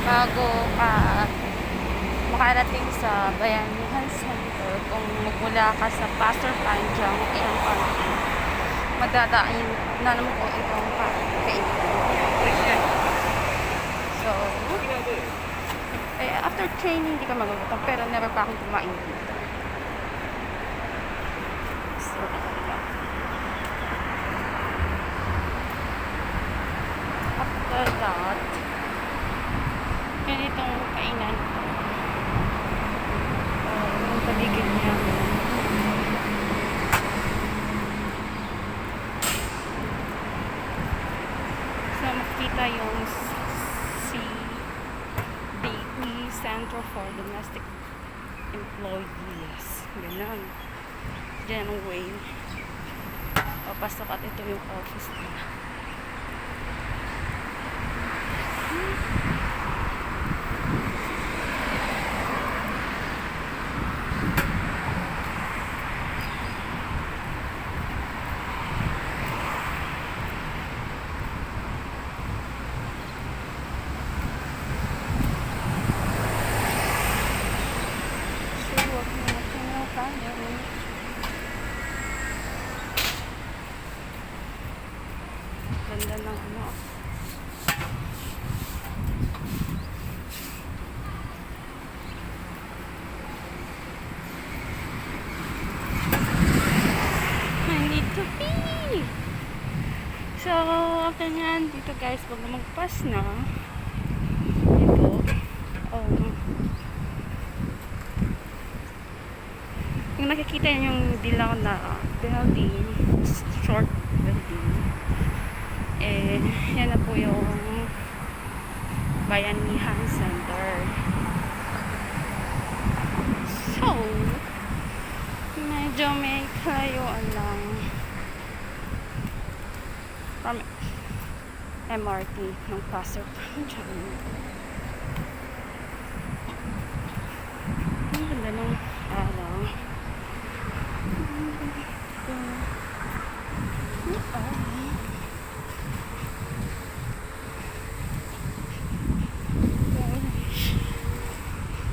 bago ka makarating sa Bayanihan Center. Kung magmula ka sa Pastor Panjang MRT, madadaan na naman po itong kainan. So, after training, hindi ka magugutom. Pero never pa akong kumain dito. So, after that, ganitong kainan. Yung paligid niya. So, makikita yung Center for Domestic Employees. Ganun. Diyan ang way. Papasok at ito yung office nila. Ganda ng ano. I need to pee! So, after nyan, dito guys, pag magpas na, dito, yung nakikita nyo yung dilaw na building, short building, yan na po yung Bayanihan Center. So, medyo may kalayuan lang from MRT ng Pastor Panjang. Ang ganda ng araw.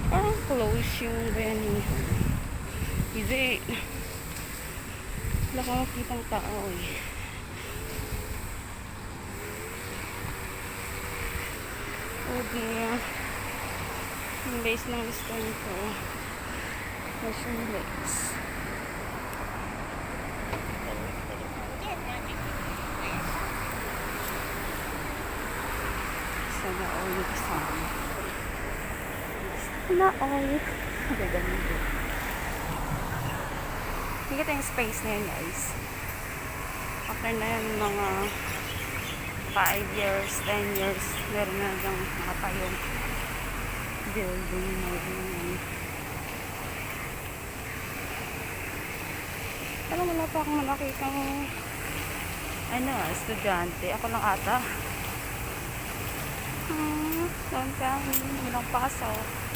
Parang close yung Bayanihan. Kasi wala ko makitang tao eh. Okay, yung base ng store nito Mission Lakes. Sana all yung kasama. Sana all. Gagawin ko. Higit yung space na yun guys. After na yun mga 5 years, 10 years, meron na lang nakatayong building na yun. Pero wala pa akong nakikang estudyante. Ako lang ata. Doon kami, walang pasok.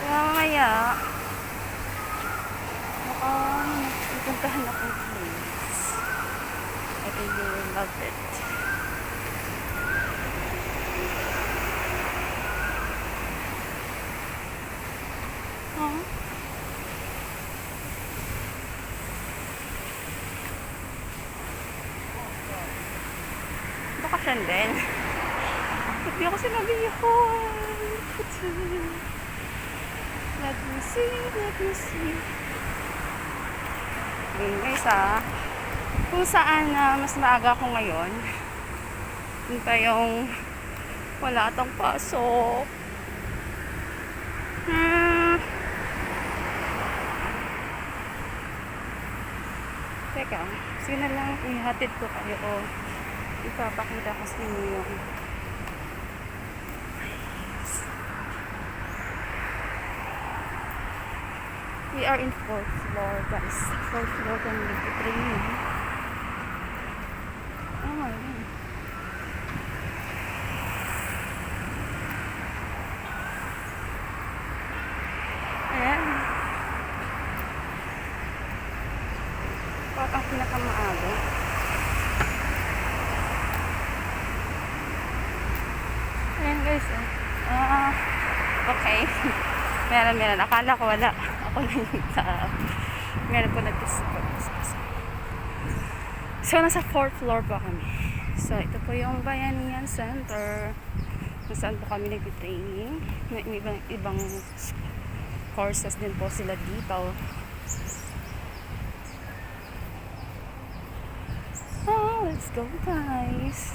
Mamaya mukhang pupuntahan akong place. I think you will love it. Bakasyon din. Hindi ako sinabi yun. Let me see. Ngayon guys kung saan mas maaga ako ngayon, yun pa yung wala atang pasok. Teka, sige na lang, ihatid ko kayo. Ipapakita ko sa inyo yung we are in 4th floor guys. 4th floor kami nag-training. Ayan. Ang pinakamaaga. Ayan guys. Okay. Meron. Akala ko wala. Ako na yung meron po nag-discuss. So, nasa 4th floor pa kami. So, ito po yung Bayanihan Center. Kung saan po kami nag-training. May ibang courses din po sila dito. Oh, let's go guys.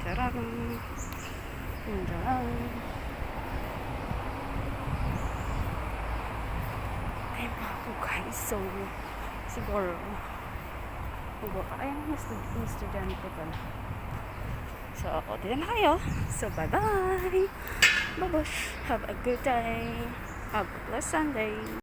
Charang. Charang. Ayun pa ako guys. So, siguro ayan, Mr. Janito pala. So, dito na kayo. So, bye-bye. Babush. Have a good day. Have a blessed Sunday.